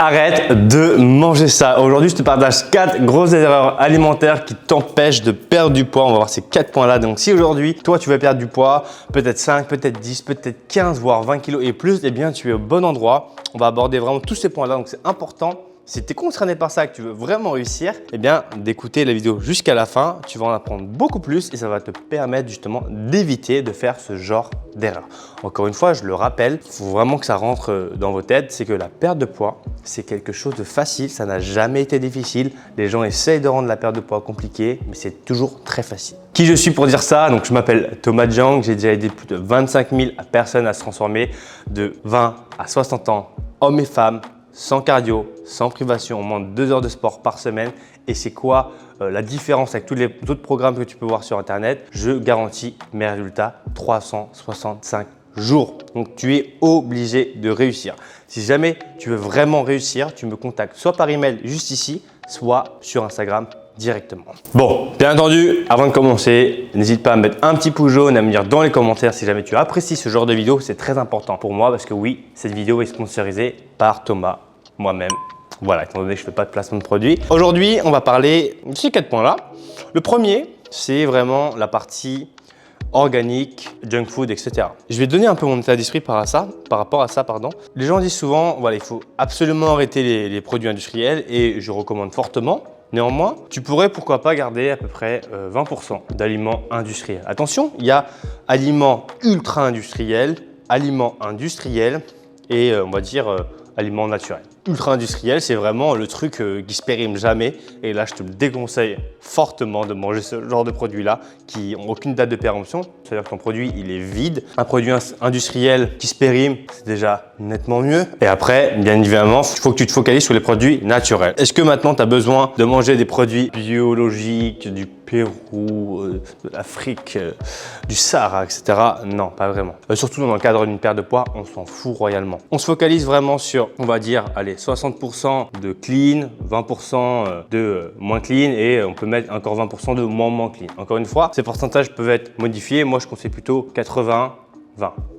Arrête de manger ça. Aujourd'hui, je te partage 4 grosses erreurs alimentaires qui t'empêchent de perdre du poids. On va voir ces 4 points-là. Donc, si aujourd'hui, toi, tu veux perdre du poids, peut-être 5, peut-être 10, peut-être 15, voire 20 kilos et plus, eh bien, tu es au bon endroit. On va aborder vraiment tous ces points-là. Donc, c'est important. Si tu es concerné par ça et que tu veux vraiment réussir, eh bien, d'écouter la vidéo jusqu'à la fin. Tu vas en apprendre beaucoup plus et ça va te permettre justement d'éviter de faire ce genre d'erreur. Encore une fois, je le rappelle, il faut vraiment que ça rentre dans vos têtes. C'est que la perte de poids, c'est quelque chose de facile. Ça n'a jamais été difficile. Les gens essayent de rendre la perte de poids compliquée, mais c'est toujours très facile. Qui je suis pour dire ça? Donc, je m'appelle Thomas Jang. J'ai déjà aidé plus de 25 000 personnes à se transformer de 20 à 60 ans, hommes et femmes, sans cardio, sans privation, au moins 2 heures de sport par semaine. Et c'est quoi la différence avec tous les autres programmes que tu peux voir sur Internet? Je garantis mes résultats 365 jours. Donc, tu es obligé de réussir. Si jamais tu veux vraiment réussir, tu me contactes soit par email juste ici, soit sur Instagram directement. Bon, bien entendu, avant de commencer, n'hésite pas à me mettre un petit pouce jaune, à me dire dans les commentaires si jamais tu apprécies ce genre de vidéo. C'est très important pour moi parce que oui, cette vidéo est sponsorisée par Thomas, moi-même. Voilà, étant donné que je ne fais pas de placement de produit. Aujourd'hui, on va parler de ces 4 points-là. Le premier, c'est vraiment la partie organique, junk food, etc. Je vais donner un peu mon état d'esprit par rapport à ça. Les gens disent souvent, voilà, il faut absolument arrêter les produits industriels et je recommande fortement. Néanmoins, tu pourrais pourquoi pas garder à peu près 20% d'aliments industriels. Attention, il y a aliments ultra industriels, aliments industriels et on va dire aliments naturels. Ultra industriel, c'est vraiment le truc qui se périme jamais. Et là, je te le déconseille fortement de manger ce genre de produits-là qui n'ont aucune date de péremption. C'est-à-dire que ton produit, il est vide. Un produit industriel qui se périme, c'est déjà nettement mieux. Et après, bien évidemment, il faut que tu te focalises sur les produits naturels. Est-ce que maintenant, tu as besoin de manger des produits biologiques, du Pérou, de l'Afrique, du Sahara, etc. Non, pas vraiment. Surtout dans le cadre d'une perte de poids, on s'en fout royalement. On se focalise vraiment sur, on va dire, allez, 60% de clean, 20% de moins clean et on peut mettre encore 20% de moins clean. Encore une fois, ces pourcentages peuvent être modifiés. Moi, je conseille plutôt 80-20.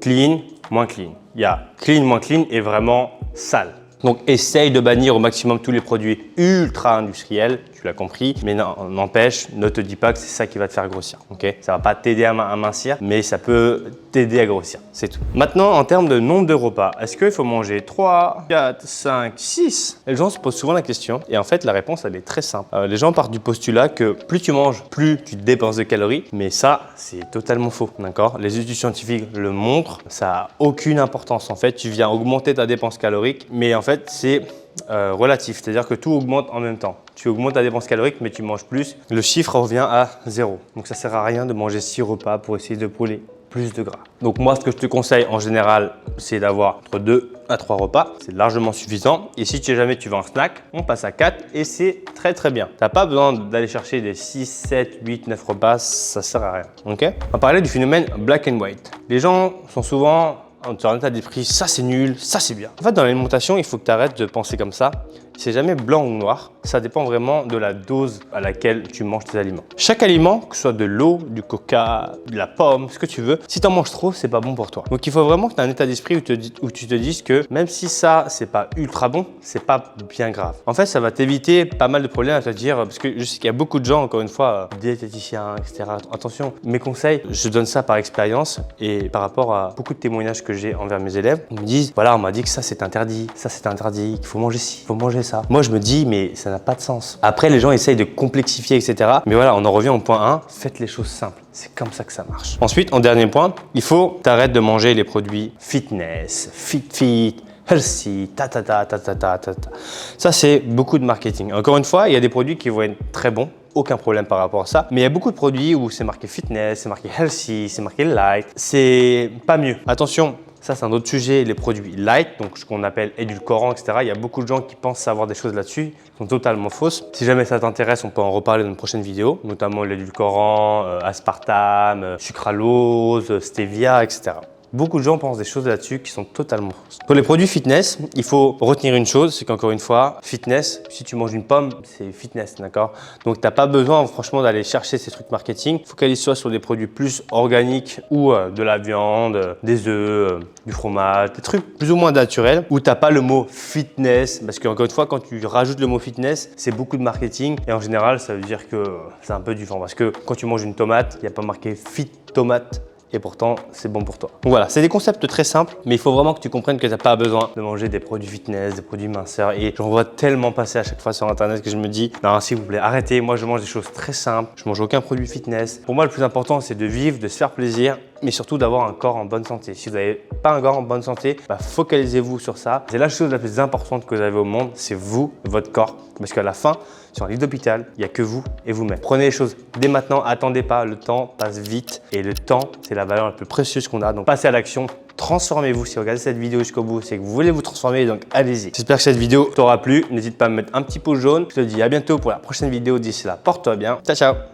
Clean, moins clean. Il y a clean, moins clean et vraiment sale. Donc, essaye de bannir au maximum tous les produits ultra industriels, tu l'as compris, mais n'empêche, ne te dis pas que c'est ça qui va te faire grossir. Okay, ça ne va pas t'aider à mincir, mais ça peut t'aider à grossir, c'est tout. Maintenant, en termes de nombre de repas, est-ce qu'il faut manger 3, 4, 5, 6? Les gens se posent souvent la question et en fait, la réponse, elle est très simple. Les gens partent du postulat que plus tu manges, plus tu dépenses de calories, mais ça, c'est totalement faux, d'accord? Les études scientifiques le montrent, ça n'a aucune importance. En fait, tu viens augmenter ta dépense calorique, mais en fait, c'est relatif, c'est-à-dire que tout augmente en même temps. Tu augmentes ta dépense calorique, mais tu manges plus. Le chiffre revient à 0. Donc, ça ne sert à rien de manger 6 repas pour essayer de brûler plus de gras. Donc, moi, ce que je te conseille en général, c'est d'avoir entre 2 à 3 repas. C'est largement suffisant. Et si jamais tu veux un snack, on passe à 4 et c'est très, très bien. Tu n'as pas besoin d'aller chercher des 6, 7, 8, 9 repas. Ça ne sert à rien. Okay, on va parler du phénomène black and white. Les gens sont souvent sur un état d'esprit, ça c'est nul, ça c'est bien. En fait, dans l'alimentation, il faut que tu arrêtes de penser comme ça. C'est jamais blanc ou noir. Ça dépend vraiment de la dose à laquelle tu manges tes aliments. Chaque aliment, que ce soit de l'eau, du coca, de la pomme, ce que tu veux, si tu en manges trop, c'est pas bon pour toi. Donc, il faut vraiment que tu aies un état d'esprit où tu te dises que même si ça, c'est pas ultra bon, c'est pas bien grave. En fait, ça va t'éviter pas mal de problèmes à te dire, parce que je sais qu'il y a beaucoup de gens, encore une fois, diététiciens, etc. Attention, mes conseils, je donne ça par expérience et par rapport à beaucoup de témoignages que j'ai envers mes élèves, ils me disent, voilà, on m'a dit que ça c'est interdit, qu'il faut manger ci, il faut manger ça. Moi, je me dis, mais ça n'a pas de sens. Après, les gens essayent de complexifier, etc. Mais voilà, on en revient au point 1, faites les choses simples. C'est comme ça que ça marche. Ensuite, en dernier point, il faut que tu arrêtes de manger les produits fitness, fit, healthy, Ça, c'est beaucoup de marketing. Encore une fois, il y a des produits qui vont être très bons. Aucun problème par rapport à ça. Mais il y a beaucoup de produits où c'est marqué fitness, c'est marqué healthy, c'est marqué light. C'est pas mieux. Attention, ça c'est un autre sujet, les produits light, donc ce qu'on appelle édulcorants, etc. Il y a beaucoup de gens qui pensent savoir des choses là-dessus, qui sont totalement fausses. Si jamais ça t'intéresse, on peut en reparler dans une prochaine vidéo, notamment l'édulcorant, aspartame, sucralose, stevia, etc. Beaucoup de gens pensent des choses là-dessus qui sont totalement fausses. Pour les produits fitness, il faut retenir une chose, c'est qu'encore une fois, fitness, si tu manges une pomme, c'est fitness, d'accord? Donc, tu n'as pas besoin franchement d'aller chercher ces trucs marketing. Focalise-toi sur des produits plus organiques ou de la viande, des œufs, du fromage, des trucs plus ou moins naturels où tu n'as pas le mot fitness. Parce qu'encore une fois, quand tu rajoutes le mot fitness, c'est beaucoup de marketing et en général, ça veut dire que c'est un peu du vent. Parce que quand tu manges une tomate, il n'y a pas marqué fit tomate. Et pourtant, c'est bon pour toi. Donc voilà, c'est des concepts très simples, mais il faut vraiment que tu comprennes que tu n'as pas besoin de manger des produits fitness, des produits minceurs. Et j'en vois tellement passer à chaque fois sur Internet que je me dis, non, s'il vous plaît, arrêtez. Moi, je mange des choses très simples. Je mange aucun produit fitness. Pour moi, le plus important, c'est de vivre, de se faire plaisir, mais surtout d'avoir un corps en bonne santé. Si vous n'avez pas un corps en bonne santé, focalisez-vous sur ça. C'est la chose la plus importante que vous avez au monde, c'est vous, votre corps. Parce qu'à la fin, sur un lit d'hôpital, il n'y a que vous et vous-même. Prenez les choses dès maintenant, attendez pas, le temps passe vite et le temps, c'est la valeur la plus précieuse qu'on a. Donc passez à l'action, transformez-vous. Si vous regardez cette vidéo jusqu'au bout, c'est que vous voulez vous transformer, donc allez-y. J'espère que cette vidéo t'aura plu. N'hésite pas à me mettre un petit pouce jaune. Je te dis à bientôt pour la prochaine vidéo. D'ici là, porte-toi bien. Ciao, ciao.